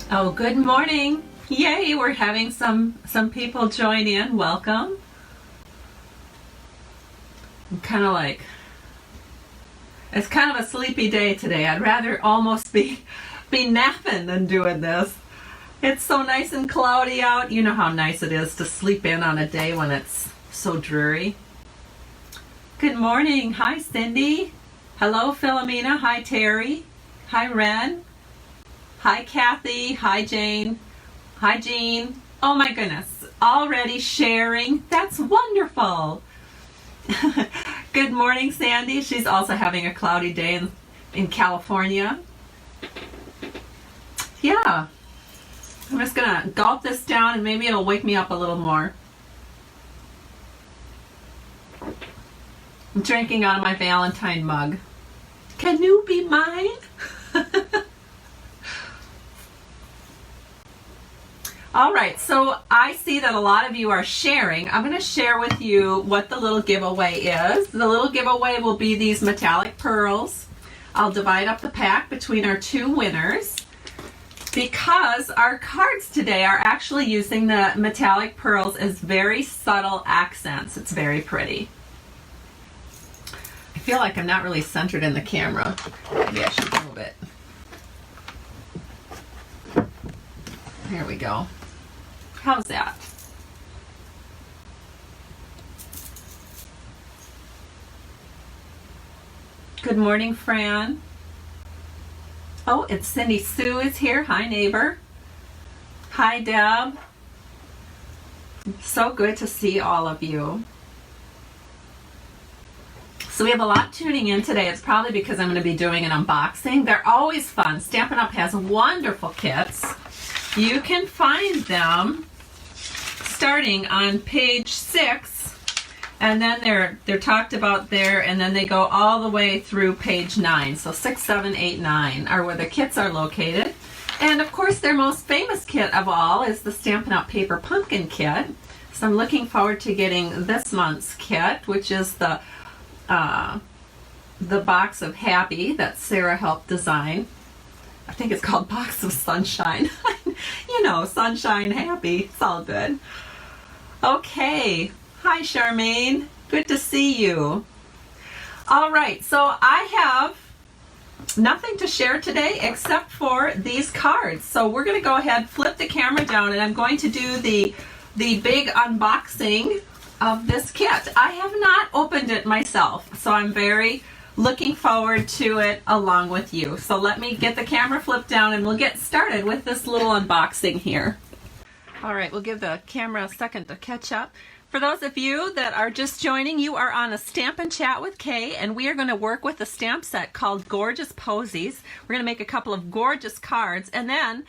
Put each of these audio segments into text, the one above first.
Oh, good morning. Yay, we're having some people join in. Welcome. I'm kind of like, it's kind of a sleepy day today. I'd rather almost be napping than doing this. It's so nice and cloudy out. You know how nice it is to sleep in on a day when it's so dreary. Good morning. Hi, Cindy. Hello, Philomena. Hi, Terry. Hi, Ren. Hi, Kathy. Hi, Jane. Hi, Jean. Oh my goodness. Already sharing. That's wonderful. Good morning, Sandy. She's also having a cloudy day in California. Yeah. I'm just going to gulp this down and maybe it'll wake me up a little more. I'm drinking out of my Valentine mug. Can you be mine? All right, so I see that a lot of you are sharing. I'm going to share with you what the little giveaway is. The little giveaway will be these metallic pearls. I'll divide up the pack between our two winners because our cards today are actually using the metallic pearls as very subtle accents. It's very pretty. I feel like I'm not really centered in the camera. Maybe I should move it. Here we go. How's that? Good morning, Fran. Oh, it's Cindy Sue is here. Hi, neighbor. Hi, Deb. So good to see all of you. So we have a lot tuning in today. It's probably because I'm going to be doing an unboxing. They're always fun. Stampin' Up! Has wonderful kits. You can find them starting on page 6, and then they're talked about there, and then they go all the way through page 9. So 6, 7, 8, 9 are where the kits are located. And of course their most famous kit of all is the Stampin' Up! Paper Pumpkin Kit. So I'm looking forward to getting this month's kit, which is the box of Happy that Sarah helped design. I think it's called Box of Sunshine. You know, Sunshine Happy. It's all good. Okay. Hi, Charmaine. Good to see you. All right. So I have nothing to share today except for these cards. So we're going to go ahead, flip the camera down, and I'm going to do the big unboxing of this kit. I have not opened it myself, so I'm very looking forward to it along with you. So let me get the camera flipped down and we'll get started with this little unboxing here. All right, we'll give the camera a second to catch up. For those of you that are just joining, you are on a Stampin' Chat with Kay, and we are going to work with a stamp set called Gorgeous Posies. We're going to make a couple of gorgeous cards, and then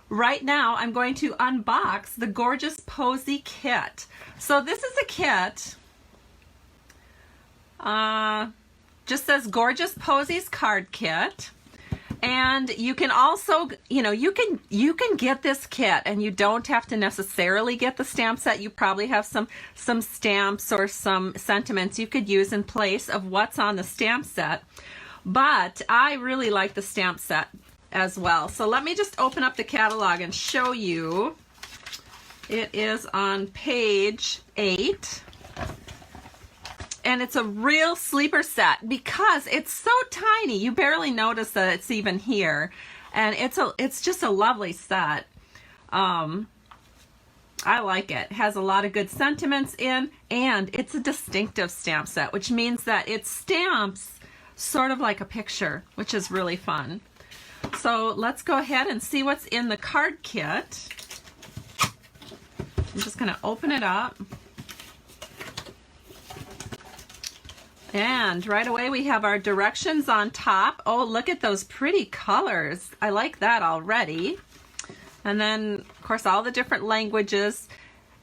right now I'm going to unbox the Gorgeous Posy Kit. So this is a kit. Just says Gorgeous Posies Card Kit, and you can also, you can get this kit and you don't have to necessarily get the stamp set. You probably have some stamps or some sentiments you could use in place of what's on the stamp set, but I really like the stamp set as well. So let me just open up the catalog and show you. It is on page 8. And it's a real sleeper set because it's so tiny. You barely notice that it's even here. And it's just a lovely set. I like it. It has a lot of good sentiments in, and it's a distinctive stamp set, which means that it stamps sort of like a picture, which is really fun. So let's go ahead and see what's in the card kit. I'm just going to open it up. And right away we have our directions on top. Oh, look at those pretty colors. I like that already. And then, of course, all the different languages: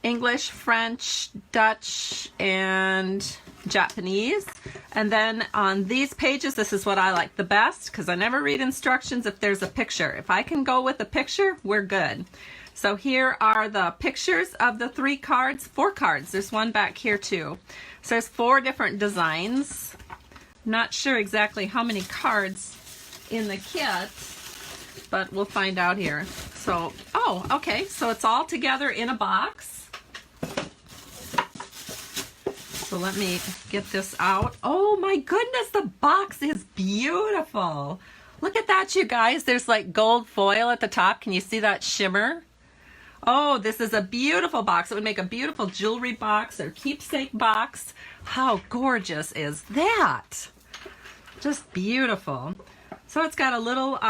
English, French, Dutch, and Japanese. And then on these pages, this is what I like the best because I never read instructions if there's a picture. If I can go with a picture, we're good. So here are the pictures of the 4 cards. There's one back here too. So there's 4 different designs. Not sure exactly how many cards in the kit, but we'll find out here. So, oh, okay, so it's all together in a box. So let me get this out. Oh my goodness, the box is beautiful. Look at that, you guys. There's like gold foil at the top. Can you see that shimmer? Oh, this is a beautiful box. It would make a beautiful jewelry box or keepsake box. How gorgeous is that? Just beautiful. So it's got a little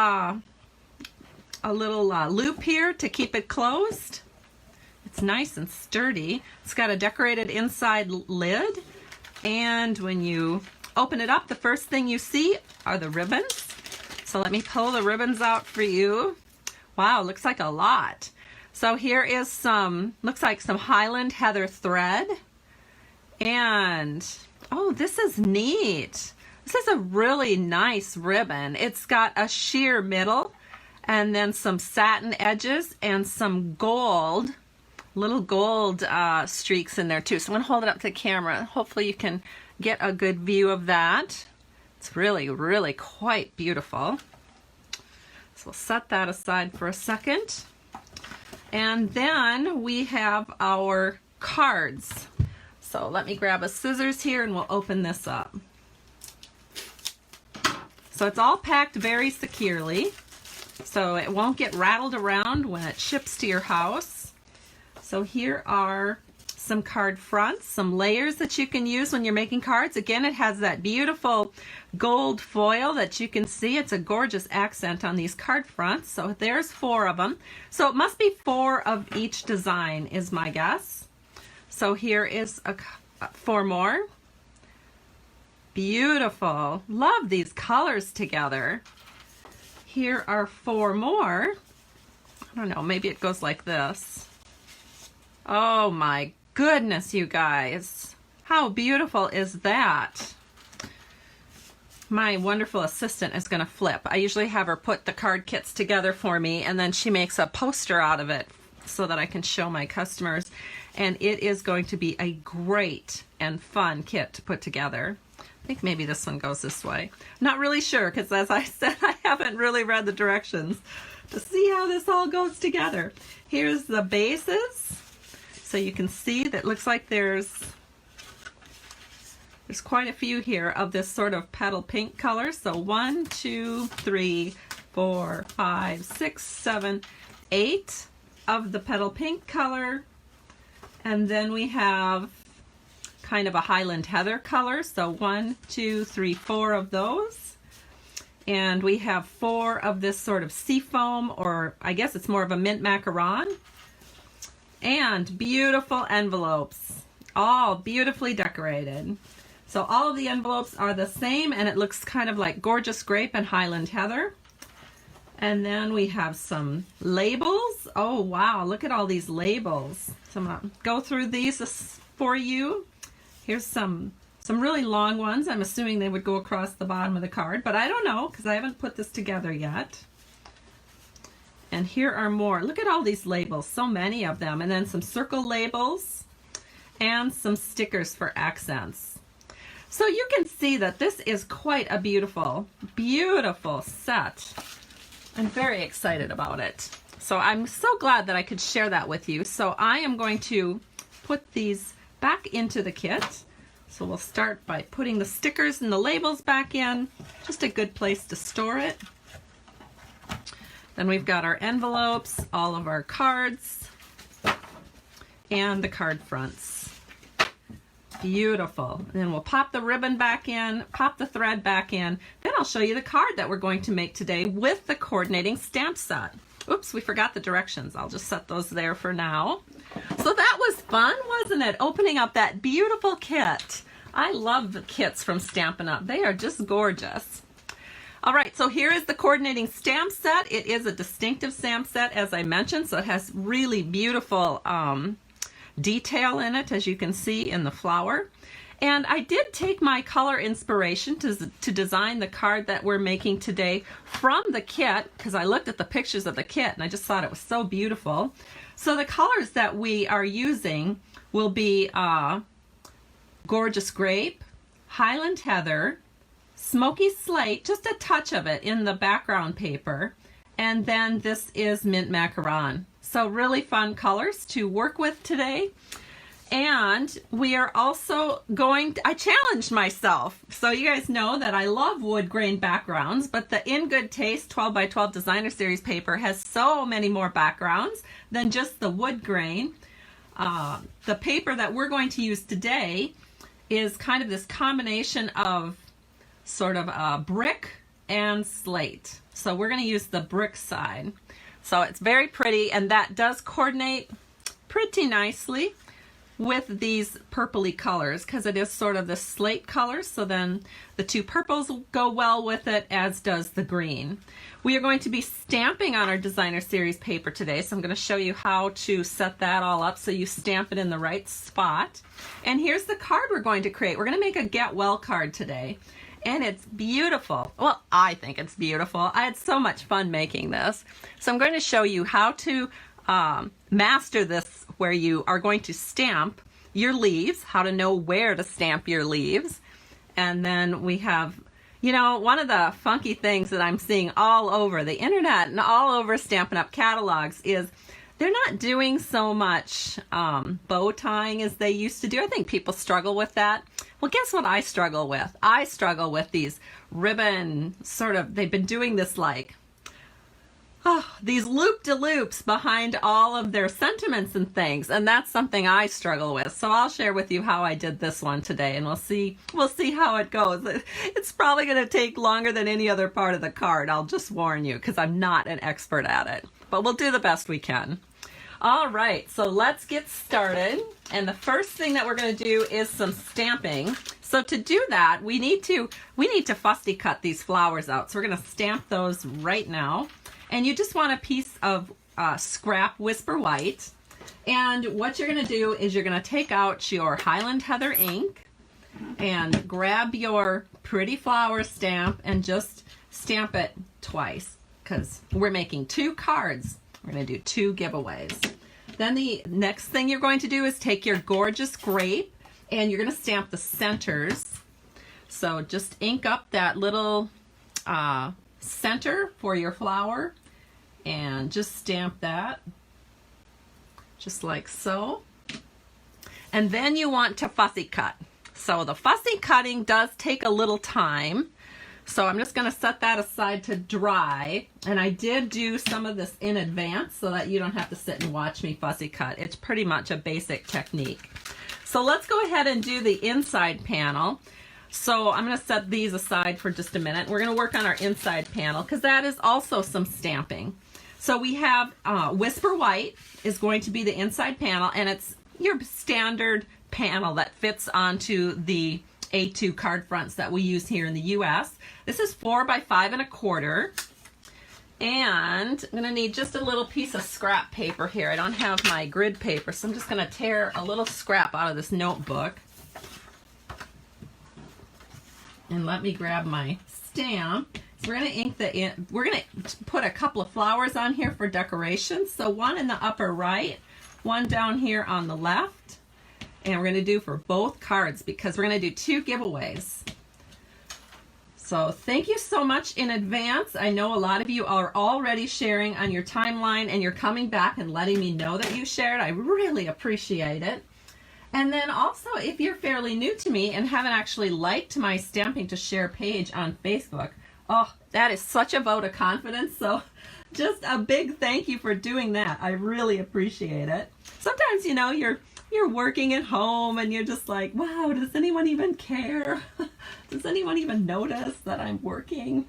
loop here to keep it closed. It's nice and sturdy. It's got a decorated inside lid. And when you open it up, the first thing you see are the ribbons. So let me pull the ribbons out for you. Wow, looks like a lot. So here is some, looks like some Highland Heather thread. And, oh, this is neat. This is a really nice ribbon. It's got a sheer middle and then some satin edges and some gold, little gold streaks in there too. So I'm gonna hold it up to the camera. Hopefully you can get a good view of that. It's really, really quite beautiful. So we'll set that aside for a second. And then we have our cards. So let me grab a scissors here and we'll open this up. So it's all packed very securely, so it won't get rattled around when it ships to your house. So here are some card fronts, some layers that you can use when you're making cards. Again, it has that beautiful gold foil that you can see. It's a gorgeous accent on these card fronts. So there's 4 of them. So it must be 4 of each design is my guess. So here is 4 more. Beautiful. Love these colors together. Here are 4 more. I don't know, maybe it goes like this. Oh my goodness, you guys. How beautiful is that? My wonderful assistant is going to flip. I usually have her put the card kits together for me, and then she makes a poster out of it so that I can show my customers. And it is going to be a great and fun kit to put together. I think maybe this one goes this way. Not really sure, because as I said, I haven't really read the directions to see how this all goes together. Here's the bases. So you can see that looks like there's quite a few here of this sort of petal pink color. So 1, 2, 3, 4, 5, 6, 7, 8 of the petal pink color. And then we have kind of a Highland Heather color. So 1, 2, 3, 4 of those. And we have 4 of this sort of seafoam, or I guess it's more of a mint macaron. And beautiful envelopes, all beautifully decorated. So all of the envelopes are the same, and it looks kind of like Gorgeous Grape and Highland Heather. And then we have some labels. Oh wow, look at all these labels. So I'm gonna go through these for you. Here's some really long ones. I'm assuming they would go across the bottom of the card, but I don't know because I haven't put this together yet. And here are more. Look at all these labels, so many of them. And then some circle labels and some stickers for accents. So you can see that this is quite a beautiful, beautiful set. I'm very excited about it. So I'm so glad that I could share that with you. So I am going to put these back into the kit. So we'll start by putting the stickers and the labels back in. Just a good place to store it. Then we've got our envelopes, all of our cards, and the card fronts. Beautiful. And then we'll pop the ribbon back in, pop the thread back in. Then I'll show you the card that we're going to make today with the coordinating stamp set. Oops, we forgot the directions. I'll just set those there for now. So that was fun, wasn't it? Opening up that beautiful kit. I love the kits from Stampin' Up. They are just gorgeous. All right, so here is the coordinating stamp set. It is a distinctive stamp set, as I mentioned, so it has really beautiful detail in it, as you can see in the flower. And I did take my color inspiration to design the card that we're making today from the kit, because I looked at the pictures of the kit and I just thought it was so beautiful. So the colors that we are using will be Gorgeous Grape, Highland Heather, Smoky Slate, just a touch of it in the background paper, and then this is mint macaron. So really fun colors to work with today. And we are also I challenged myself. So you guys know that I love wood grain backgrounds, but the In Good Taste 12 by 12 Designer Series paper has so many more backgrounds than just the wood grain. The paper that we're going to use today is kind of this combination of sort of brick and slate. So we're going to use the brick side. So it's very pretty, and that does coordinate pretty nicely with these purpley colors because it is sort of the slate color, so then the two purples go well with it, as does the green. We are going to be stamping on our Designer Series paper today, so I'm going to show you how to set that all up so you stamp it in the right spot. And here's the card we're going to create. We're going to make a Get Well card today, and it's beautiful. Well, I think it's beautiful. I had so much fun making this. So I'm going to show you how to master this, where you are going to stamp your leaves, how to know where to stamp your leaves. And then we have, you know, one of the funky things that I'm seeing all over the internet and all over Stampin' Up! Catalogs is they're not doing so much bow tying as they used to do. I think people struggle with that. Well, guess what I struggle with? I struggle with these ribbon they've been doing this like, these loop-de-loops behind all of their sentiments and things, and that's something I struggle with. So I'll share with you how I did this one today, and we'll see how it goes. It's probably going to take longer than any other part of the card, I'll just warn you, because I'm not an expert at it. But we'll do the best we can. All right, so let's get started. And the first thing that we're going to do is some stamping. So to do that, we need to fussy cut these flowers out. So we're going to stamp those right now. And you just want a piece of scrap Whisper White. And what you're going to do is you're going to take out your Highland Heather ink and grab your pretty flower stamp and just stamp it twice, because we're making 2 cards. We're going to do 2 giveaways. Then the next thing you're going to do is take your Gorgeous Grape and you're going to stamp the centers. So just ink up that little center for your flower and just stamp that just like so. And then you want to fussy cut. So the fussy cutting does take a little time, so I'm just going to set that aside to dry. And I did do some of this in advance so that you don't have to sit and watch me fussy cut. It's pretty much a basic technique. So let's go ahead and do the inside panel. So I'm going to set these aside for just a minute. We're going to work on our inside panel because that is also some stamping. So we have Whisper White is going to be the inside panel, and it's your standard panel that fits onto the A2 card fronts that we use here in the US. This is 4 by 5 1/4. And I'm going to need just a little piece of scrap paper here. I don't have my grid paper, so I'm just going to tear a little scrap out of this notebook. And let me grab my stamp. So we're going to ink we're going to put a couple of flowers on here for decoration. So one in the upper right, one down here on the left. And we're going to do for both cards because we're going to do 2 giveaways. So thank you so much in advance. I know a lot of you are already sharing on your timeline and you're coming back and letting me know that you shared. I really appreciate it. And then also, if you're fairly new to me and haven't actually liked my Stamping to Share page on Facebook, oh, that is such a vote of confidence. So just a big thank you for doing that. I really appreciate it. Sometimes, you know, you're working at home and you're just like, wow, does anyone even care? Does anyone even notice that I'm working?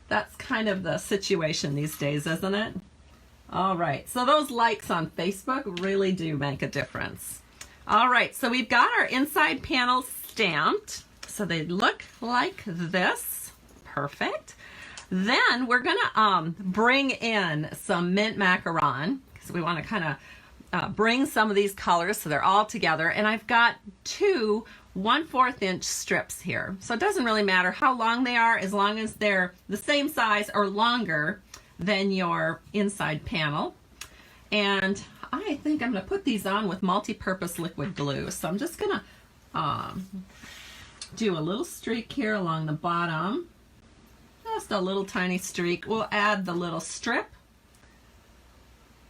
That's kind of the situation these days, isn't it? All right, so those likes on Facebook really do make a difference. All right, so we've got our inside panels stamped. So they look like this. Perfect. Then we're gonna bring in some mint macaron because we want to kind of bring some of these colors so they're all together. And I've got 2 1/4 inch strips here. So it doesn't really matter how long they are as long as they're the same size or longer than your inside panel. And I think I'm going to put these on with multi-purpose liquid glue. So I'm just going to do a little streak here along the bottom. just a little tiny streak. We'll add the little strip.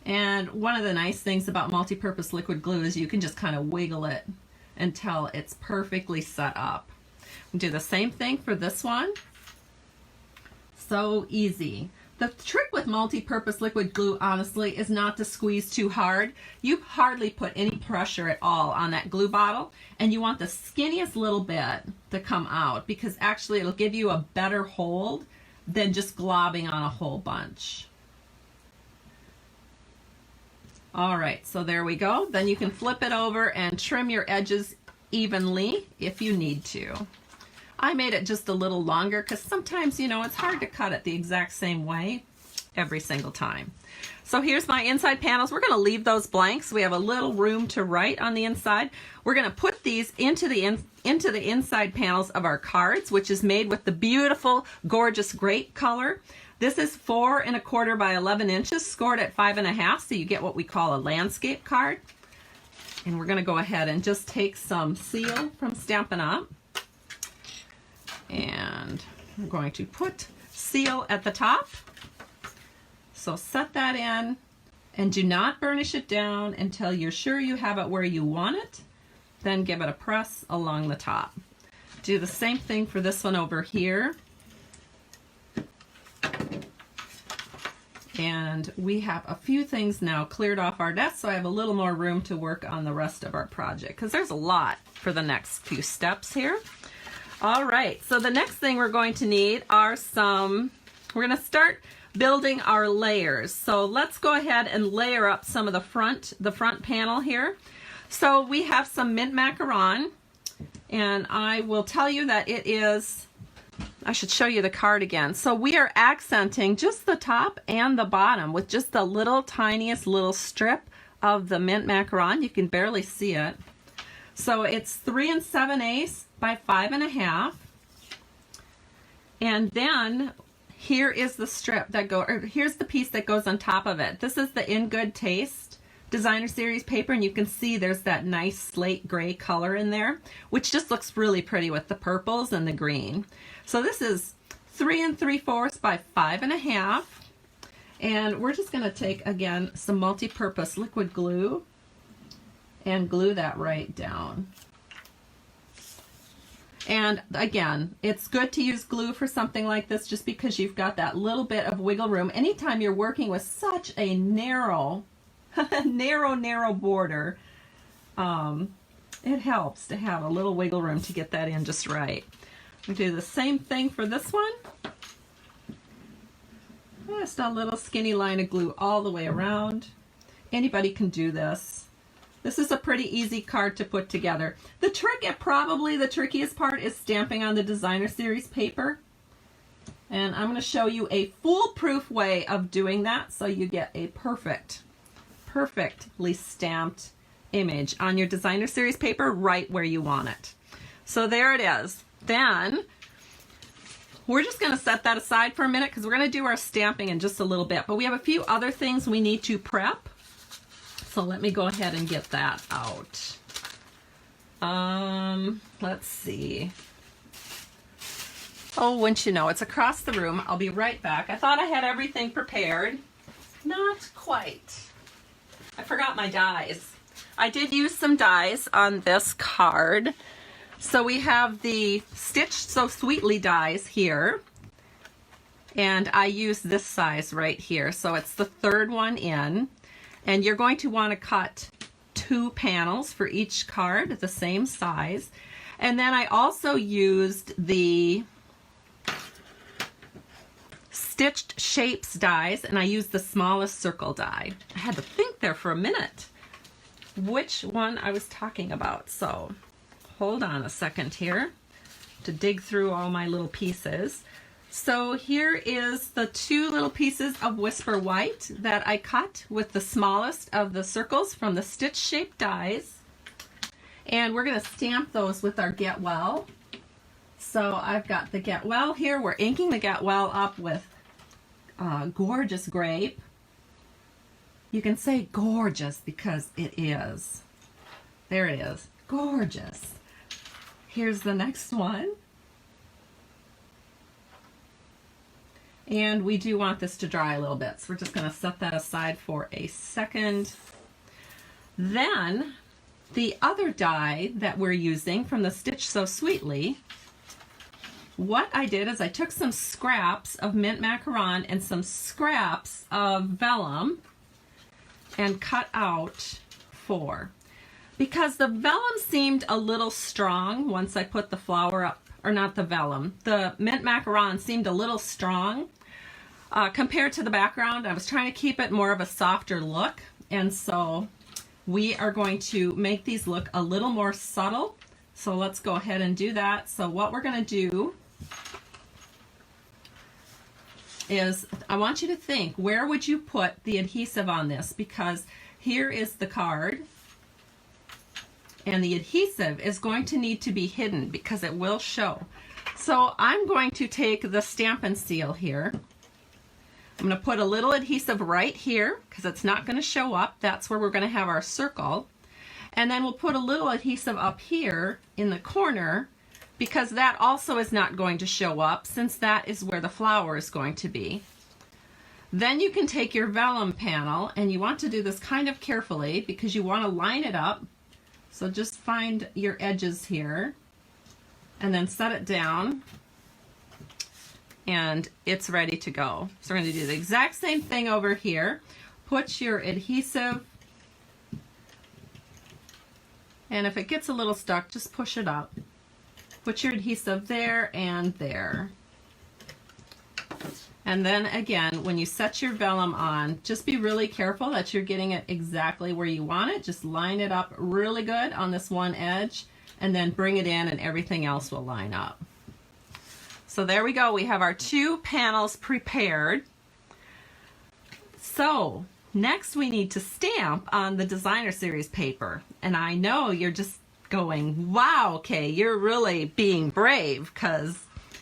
And one of the nice things about multi-purpose liquid glue is you can just kind of wiggle it until it's perfectly set up. We'll do the same thing for this one. So easy. The trick with multi-purpose liquid glue, honestly, is not to squeeze too hard. You hardly put any pressure at all on that glue bottle, and you want the skinniest little bit to come out because actually it'll give you a better hold than just globbing on a whole bunch. All right, so there we go. Then you can flip it over and trim your edges evenly if you need to. I made it just a little longer because sometimes, you know, it's hard to cut it the exact same way every single time. So here's my inside panels. We're going to leave those blanks. We have a little room to write on the inside. We're going to put these into the inside panels of our cards, which is made with the beautiful Gorgeous Grape color. This is 4 1/4 by 11 inches, scored at 5 1/2, so you get what we call a landscape card. And we're going to go ahead and just take some seal from Stampin' Up. And we're going to put seal at the top. So set that in and do not burnish it down until you're sure you have it where you want it. Then give it a press along the top. Do the same thing for this one over here. And we have a few things now cleared off our desk, so I have a little more room to work on the rest of our project because there's a lot for the next few steps here. All right, so the next thing we're going to need are we're going to start building our layers. So let's go ahead and layer up some of the front panel here. So we have some mint macaron, and I will tell you that it is, I should show you the card again. So we are accenting just the top and the bottom with just the little tiniest little strip of the mint macaron. You can barely see it. So it's 3 7/8 by 5 1/2. And then here is the strip that here's the piece that goes on top of it. This is the In Good Taste Designer Series paper, and you can see there's that nice slate gray color in there, which just looks really pretty with the purples and the green. So this is 3 3/4 by 5 1/2. And we're just going to take, again, some multi-purpose liquid glue and glue that right down. And again, it's good to use glue for something like this just because you've got that little bit of wiggle room. Anytime you're working with such a narrow, narrow border, it helps to have a little wiggle room to get that in just right. We do the same thing for this one. Just a little skinny line of glue all the way around. Anybody can do this. This is a pretty easy card to put together. The trick, and probably the trickiest part, is stamping on the Designer Series paper. And I'm going to show you a foolproof way of doing that so you get a perfectly stamped image on your Designer Series paper right where you want it. So there it is. Then we're just going to set that aside for a minute because we're going to do our stamping in just a little bit. But we have a few other things we need to prep. So let me go ahead and get that out. Let's see. Oh, wouldn't you know, it's across the room. I'll be right back. I thought I had everything prepared. Not quite. I forgot my dies. I did use some dies on this card. So we have the Stitched So Sweetly dies here. And I use this size right here. So it's the third one in. And you're going to want to cut 2 panels for each card, the same size. And then I also used the Stitched Shapes dies, and I used the smallest circle die. I had to think there for a minute which one I was talking about. So hold on a second here to dig through all my little pieces. So here is the 2 little pieces of Whisper White that I cut with the smallest of the circles from the Stitch Shape dies. And we're going to stamp those with our Get Well. So I've got the Get Well here. We're inking the Get Well up with Gorgeous Grape. You can say gorgeous because it is. There it is. Gorgeous. Here's the next one. And we do want this to dry a little bit, so we're just going to set that aside for a second. Then the other die that we're using from the Stitch So Sweetly, what I did is I took some scraps of mint macaron and some scraps of vellum and cut out 4. Because the vellum seemed a little strong once I put the flower up, or not the vellum, the mint macaron seemed a little strong compared to the background. I was trying to keep it more of a softer look, and so we are going to make these look a little more subtle. So let's go ahead and do that. So what we're going to do is I want you to think, where would you put the adhesive on this? Because here is the card, and the adhesive is going to need to be hidden because it will show. So I'm going to take the Stampin' seal here. I'm going to put a little adhesive right here because it's not going to show up. That's where we're going to have our circle. And then we'll put a little adhesive up here in the corner because that also is not going to show up since that is where the flower is going to be. Then you can take your vellum panel, and you want to do this kind of carefully because you want to line it up. So just find your edges here and then set it down, and it's ready to go. So we're going to do the exact same thing over here. Put your adhesive, and if it gets a little stuck, just push it up. Put your adhesive there and there. And then again, when you set your vellum on, just be really careful that you're getting it exactly where you want it. Just line it up really good on this one edge, and then bring it in and everything else will line up. So there we go. We have our 2 panels prepared. So next we need to stamp on the designer series paper. And I know you're just going, wow, Kay, you're really being brave, because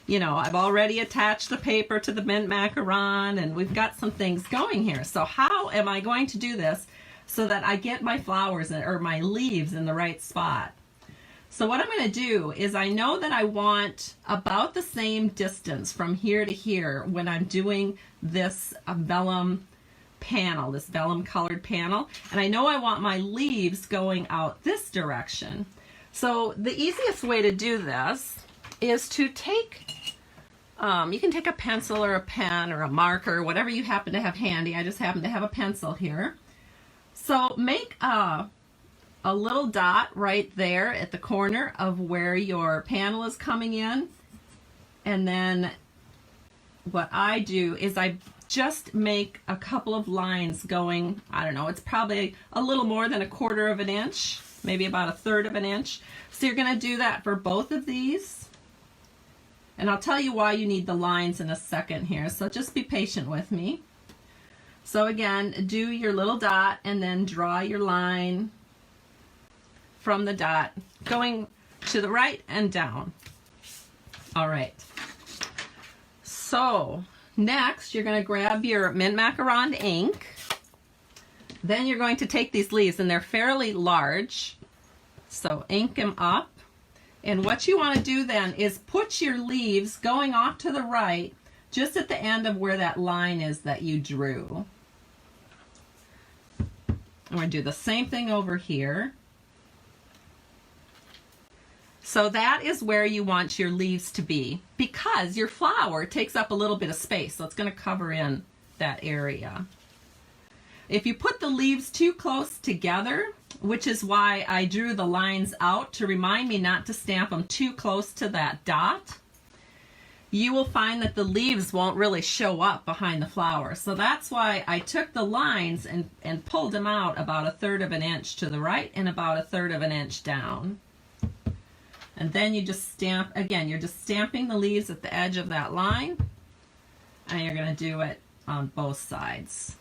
you know, I've already attached the paper to the mint macaron and we've got some things going here. So how am I going to do this so that I get my flowers or my leaves in the right spot? So what I'm going to do is, I know that I want about the same distance from here to here when I'm doing this vellum panel, this vellum colored panel, and I know I want my leaves going out this direction. So the easiest way to do this is to take, you can take a pencil or a pen or a marker, whatever you happen to have handy. I just happen to have a pencil here. So make a little dot right there at the corner of where your panel is coming in. And then what I do is I just make a couple of lines going, I don't know, it's probably a little more than 1/4 of an inch, maybe about 1/3 of an inch. So you're going to do that for both of these. And I'll tell you why you need the lines in a second here, so just be patient with me. So again, do your little dot and then draw your line from the dot going to the right and down. All right. So next, you're going to grab your mint macaron ink. Then you're going to take these leaves, and they're fairly large. So ink them up. And what you want to do then is put your leaves going off to the right, just at the end of where that line is that you drew. I'm going to do the same thing over here. So that is where you want your leaves to be, because your flower takes up a little bit of space, so it's going to cover in that area. If you put the leaves too close together, which is why I drew the lines out to remind me not to stamp them too close to that dot, you will find that the leaves won't really show up behind the flower. So that's why I took the lines and pulled them out about 1/3 of an inch to the right and about 1/3 of an inch down. And then you just stamp, again, you're just stamping the leaves at the edge of that line, and you're going to do it on both sides.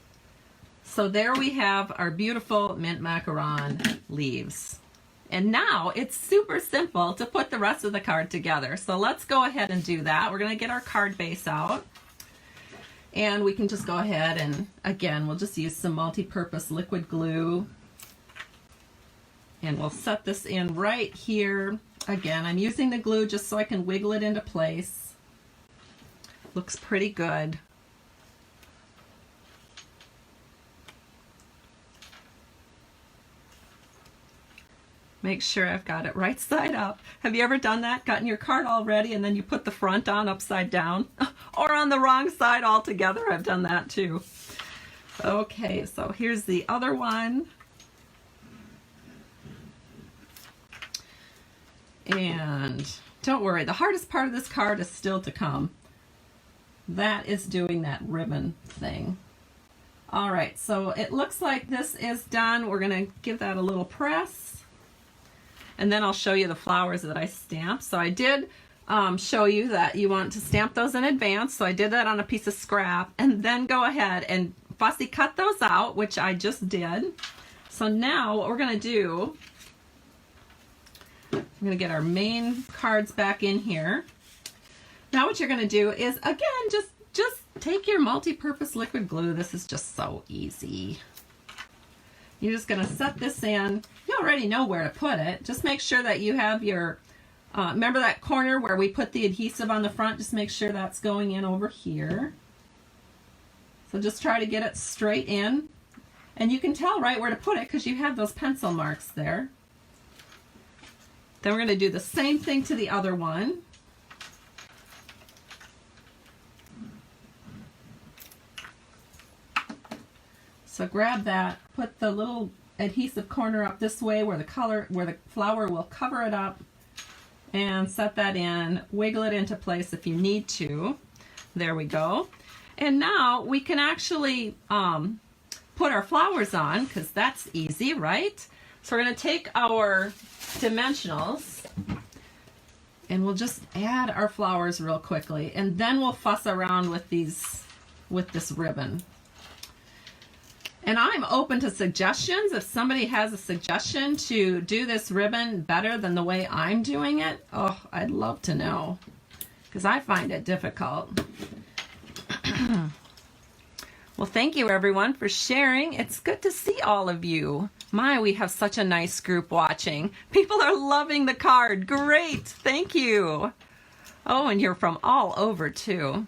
So there we have our beautiful mint macaron leaves. And now it's super simple to put the rest of the card together. So let's go ahead and do that. We're going to get our card base out. And we can just go ahead and, again, we'll just use some multi-purpose liquid glue. And we'll set this in right here. Again, I'm using the glue just so I can wiggle it into place. Looks pretty good. make sure I've got it right side up. Have you ever done that? Gotten your card all ready and then you put the front on upside down? Or on the wrong side altogether? I've done that too. Okay, so here's the other one. And don't worry, the hardest part of this card is still to come. That is doing that ribbon thing. All right, so it looks like this is done. We're gonna give that a little press, and then I'll show you the flowers that I stamped. So I did show you that you want to stamp those in advance, so I did that on a piece of scrap, and then go ahead and fussy cut those out, which I just did. So now what we're gonna do, I'm gonna get our main cards back in here. Now what you're gonna do is, again, just take your multi-purpose liquid glue. This is just so easy. You're just gonna set this in. You already know where to put it. Just make sure that you have your, remember that corner where we put the adhesive on the front? Just make sure that's going in over here. So just try to get it straight in. And you can tell right where to put it because you have those pencil marks there. Then we're gonna do the same thing to the other one. So grab that, put the little adhesive corner up this way where the flower will cover it up, and set that in, wiggle it into place if you need to. There we go. And now we can actually put our flowers on, because that's easy, right? So we're going to take our dimensionals and we'll just add our flowers real quickly, and then we'll fuss around with this ribbon. And I'm open to suggestions. If somebody has a suggestion to do this ribbon better than the way I'm doing it, oh, I'd love to know, because I find it difficult. Well, thank you everyone for sharing. It's good to see all of you. My, we have such a nice group watching. People are loving the card. Great, thank you. Oh, and you're from all over too.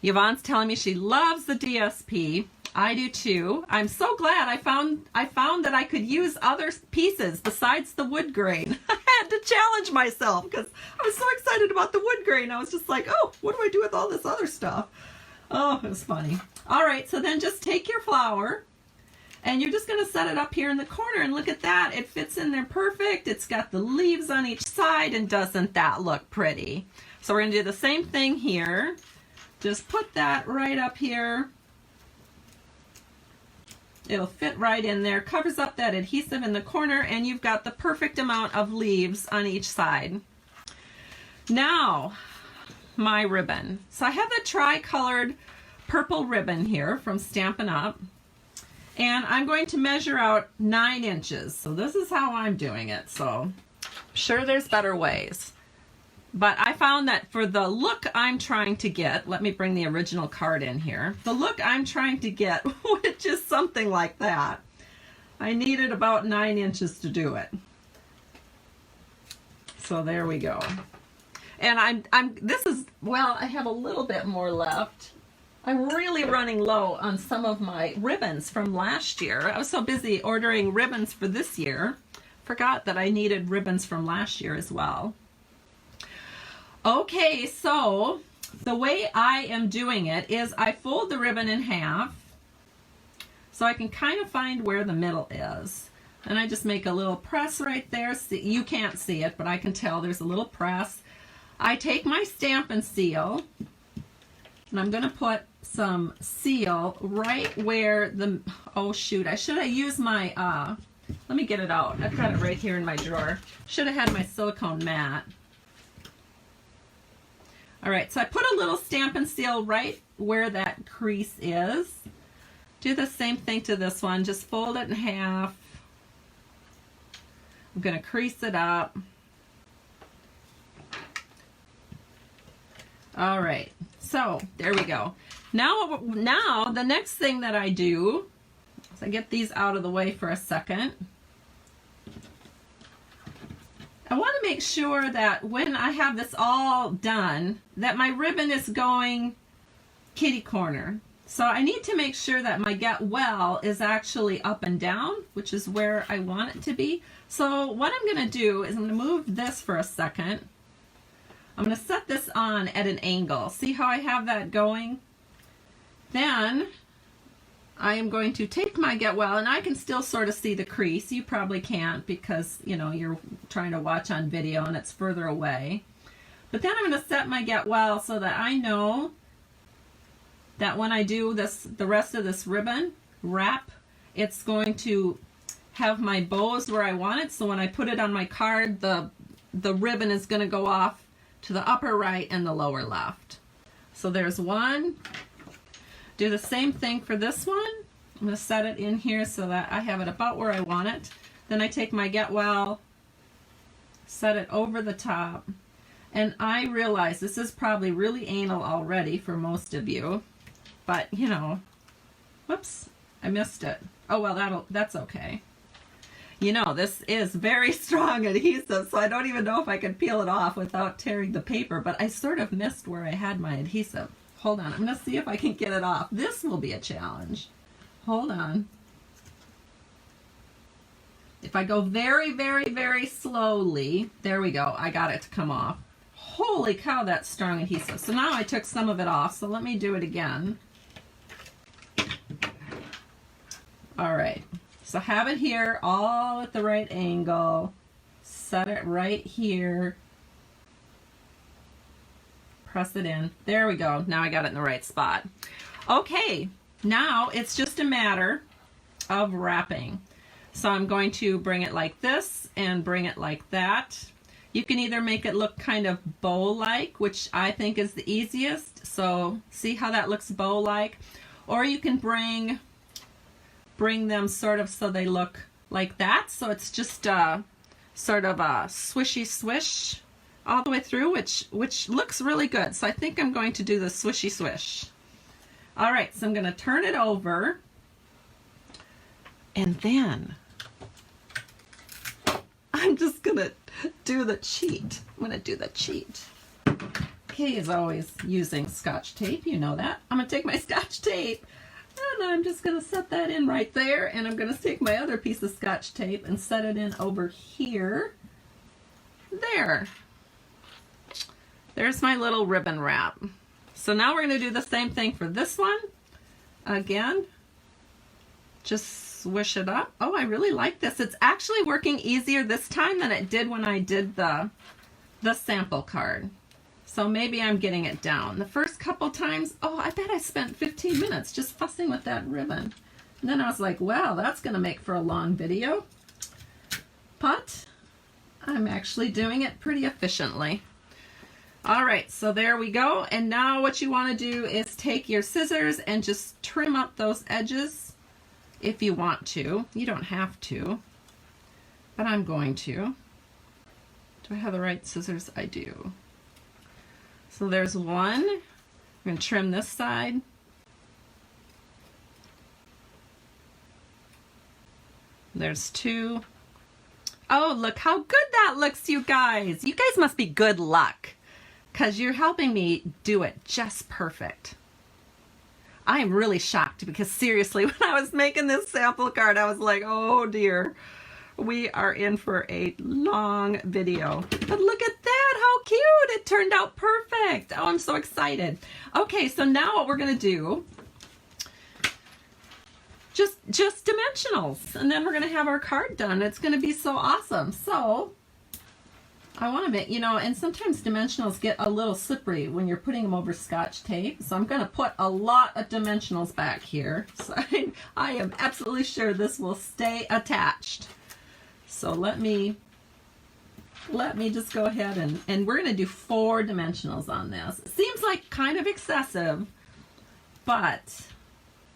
Yvonne's telling me she loves the DSP. I do too. I'm so glad I found that I could use other pieces besides the wood grain. I had to challenge myself because I was so excited about the wood grain. I was just like, oh, what do I do with all this other stuff? Oh, it was funny. All right, so then just take your flower and you're just going to set it up here in the corner, and look at that. It fits in there perfect. It's got the leaves on each side, and doesn't that look pretty? So we're going to do the same thing here. Just put that right up here. It'll fit right in there, covers up that adhesive in the corner, and you've got the perfect amount of leaves on each side. Now, my ribbon. So I have the tri-colored purple ribbon here from Stampin' Up, and I'm going to measure out 9 inches. So this is how I'm doing it. So I'm sure there's better ways. But I found that for the look I'm trying to get, let me bring the original card in here. The look I'm trying to get, which is something like that, I needed about 9 inches to do it. So there we go. And I have a little bit more left. I'm really running low on some of my ribbons from last year. I was so busy ordering ribbons for this year, forgot that I needed ribbons from last year as well. Okay, so the way I am doing it is I fold the ribbon in half so I can kind of find where the middle is. And I just make a little press right there. See, you can't see it, but I can tell there's a little press. I take my Stampin' seal, and I'm going to put some seal right where the, oh shoot, I should have used my, let me get it out. I've got it right here in my drawer. Should have had my silicone mat. All right, so I put a little Stampin' seal right where that crease is. Do the same thing to this one. Just fold it in half. I'm going to crease it up. All right, so there we go. Now the next thing that I do is I get these out of the way for a second. I want to make sure that when I have this all done, that my ribbon is going kitty corner. So I need to make sure that my get well is actually up and down, which is where I want it to be. So what I'm going to do is I'm going to move this for a second. I'm going to set this on at an angle. See how I have that going? Then I am going to take my get well, and I can still sort of see the crease. You probably can't because, you know, you're trying to watch on video and it's further away. But then I'm going to set my get well so that I know that when I do this, the rest of this ribbon wrap, it's going to have my bows where I want it. So when I put it on my card, the ribbon is going to go off to the upper right and the lower left. So there's one. Do the same thing for this one. I'm going to set it in here so that I have it about where I want it. Then I take my get well, set it over the top, and I realize this is probably really anal already for most of you, but you know, whoops, I missed it. Oh well, that's okay. You know, this is very strong adhesive, so I don't even know if I can peel it off without tearing the paper, but I sort of missed where I had my adhesive. Hold on, I'm going to see if I can get it off. This will be a challenge. Hold on. If I go very, very, very slowly, there we go, I got it to come off. Holy cow, that's strong adhesive. So now I took some of it off, so let me do it again. All right, so have it here all at the right angle. Set it right here. Press it in. There we go. Now I got it in the right spot. Okay, now it's just a matter of wrapping. So I'm going to bring it like this and bring it like that. You can either make it look kind of bow-like, which I think is the easiest. So see how that looks bow-like? Or you can bring them sort of so they look like that. So it's just sort of a swishy swish all the way through, which looks really good. So I think I'm going to do the swishy swish. All right, so I'm going to turn it over, and then I'm just going to do the cheat. I'm going to do the cheat. Kay is always using Scotch tape, you know that. I'm going to take my Scotch tape, and I'm just going to set that in right there, and I'm going to take my other piece of Scotch tape and set it in over here. There. There's my little ribbon wrap. So now we're going to do the same thing for this one. Again, just swish it up. Oh, I really like this. It's actually working easier this time than it did when I did the sample card. So maybe I'm getting it down. The first couple times, oh, I bet I spent 15 minutes just fussing with that ribbon. And then I was like, wow, that's going to make for a long video. But I'm actually doing it pretty efficiently. All right, so there we go. And now what you want to do is take your scissors and just trim up those edges if you want to. You don't have to, but I'm going to. Do I have the right scissors? I do. So there's one. I'm going to trim this side. There's two. Oh, look how good that looks, you guys. You guys must be good luck, because you're helping me do it just perfect. I am really shocked because seriously, when I was making this sample card, I was like, oh dear, we are in for a long video. But look at that, how cute. It turned out perfect. Oh, I'm so excited. Okay, so now what we're gonna do, just dimensionals, and then we're gonna have our card done. It's gonna be so awesome. So I want to make, you know, and sometimes dimensionals get a little slippery when you're putting them over Scotch tape. So I'm going to put a lot of dimensionals back here. So I am absolutely sure this will stay attached. So let me just go ahead and we're going to do 4 dimensionals on this. It seems like kind of excessive, but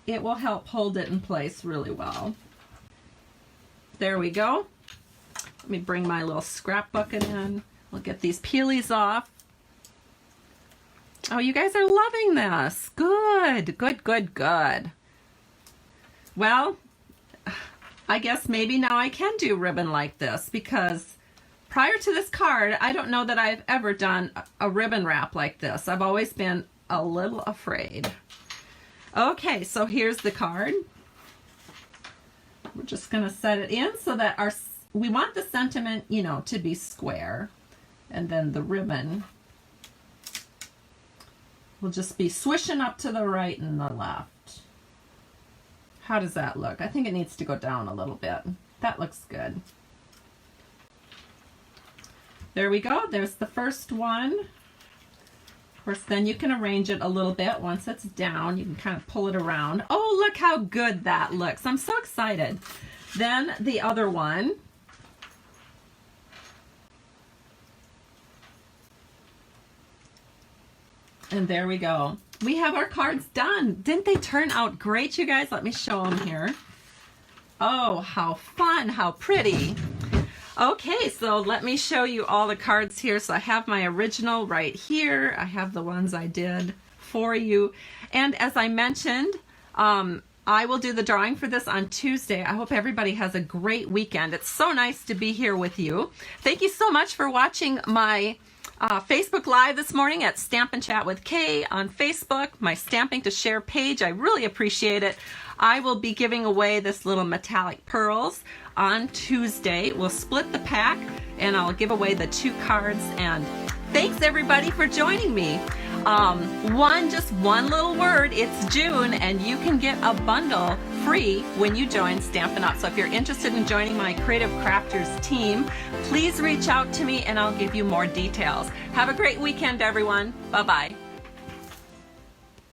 it will help hold it in place really well. There we go. Let me bring my little scrap bucket in. We'll get these peelies off. Oh, you guys are loving this. Good, good, good, good. Well, I guess maybe now I can do ribbon like this, because prior to this card, I don't know that I've ever done a ribbon wrap like this. I've always been a little afraid. Okay, so here's the card. We're just going to set it in so that we want the sentiment, you know, to be square. And then the ribbon will just be swishing up to the right and the left. How does that look? I think it needs to go down a little bit. That looks good. There we go. There's the first one. Of course, then you can arrange it a little bit. Once it's down, you can kind of pull it around. Oh, look how good that looks. I'm so excited. Then the other one. And there we go. We have our cards done. Didn't they turn out great, you guys? Let me show them here. Oh, how fun, how pretty. Okay, so let me show you all the cards here. So I have my original right here. I have the ones I did for you. And as I mentioned, I will do the drawing for this on Tuesday. I hope everybody has a great weekend. It's so nice to be here with you. Thank you so much for watching my Facebook Live this morning at Stampin' Chat with Kay on Facebook, my Stamping to Share page. I really appreciate it. I will be giving away this little metallic pearls on Tuesday. We'll split the pack and I'll give away the 2 cards. And thanks everybody for joining me. Just one little word, it's June, and you can get a bundle free when you join Stampin' Up. So if you're interested in joining my Creative Crafters team, please reach out to me and I'll give you more details. Have a great weekend, everyone. Bye-bye.